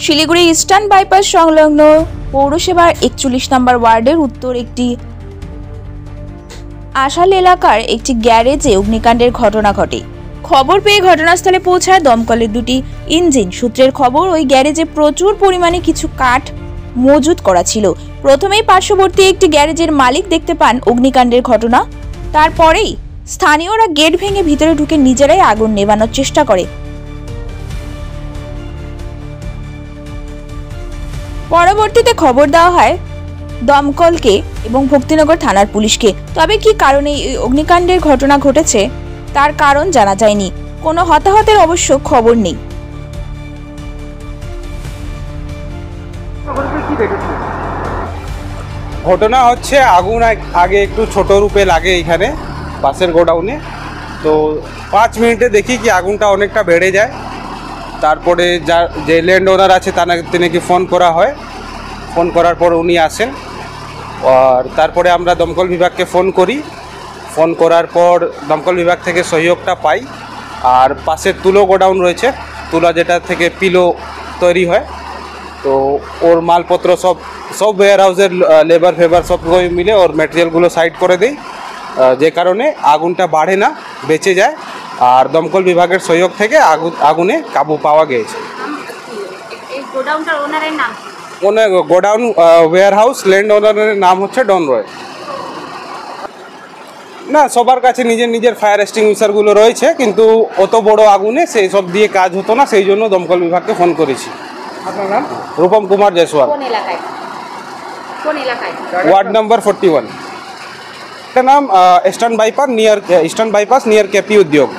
Siliguri eastern bypass সংলগ্ন পৌরসভার 41 নম্বর ওয়ার্ডের উত্তর একটি আশাল এলাকার একটি গ্যারেজে অগ্নিকাণ্ডের ঘটনা ঘটে। খবর পেয়ে ঘটনাস্থলে পৌঁছায় দমকলের দুটি ইঞ্জিন। সূত্রের খবর, ওই গ্যারেজে প্রচুর পরিমাণে কিছু কাঠ মজুত করা ছিল। প্রথমেই পার্শ্ববর্তী একটি গ্যারেজের মালিক দেখতে পান অগ্নিকাণ্ডের ঘটনা। তারপরেই স্থানীয়রা গেট ভেঙে ভিতরে ঢুকে নিজেরাই আগুন নেভানোর চেষ্টা করে। পরবর্তীতে খবর দেওয়া হয় দমকলকে এবং ভক্তিনগর থানার পুলিশকে। তবে কি কারণে এই অগ্নিকাণ্ডের ঘটনা ঘটেছে তার কারণ জানা যায়নি। কোনো হতাহতের অবশ্য খবর নেই। ঘটনা হচ্ছে আগুন আগে একটু ছোট রূপে লাগে এখানে পাশের গোডাউনে, তো 5 মিনিটে দেখি কি আগুনটা অনেকটা বেড়ে যায়। তারপরে যে ল্যান্ড ওনার আছে তিনি ফোন করা হয়, ফোন করার পর উনি আসেন। আর তারপরে আমরা দমকল বিভাগকে ফোন করি, ফোন করার পর দমকল বিভাগ থেকে সহযোগটা পাই। আর পাশে তুলো গোডাউন রয়েছে, তুলা যেটা থেকে পিলো তৈরি হয়, তো ওর মালপত্র সব ওয়্যার হাউসের লেবার ফেবার সব মিলে ওর ম্যাটেরিয়ালগুলো সাইড করে দেয়, যে কারণে আগুনটা বাড়ে না, বেঁচে যায়। আর দমকল বিভাগের সহযোগ থেকে আগুনে কাবু পাওয়া গিয়েছে। গোডাউন ওয়্যার হাউস ল্যান্ড ওনারের নাম হচ্ছে ডন রয়। না, সবার কাছে নিজের ফায়ার এক্সটিংগুইশারগুলো রয়েছে, কিন্তু অত বড় আগুনে সেই সব দিয়ে কাজ হতো না, সেই জন্য দমকল বিভাগকে ফোন করেছি। আপনার নাম? রূপম কুমার জয়সওয়াল। কোন এলাকায়? Ward number 41। এটা নাম ইস্টার্ন বাইপাস নিয়ার কেপি উদ্যোগ।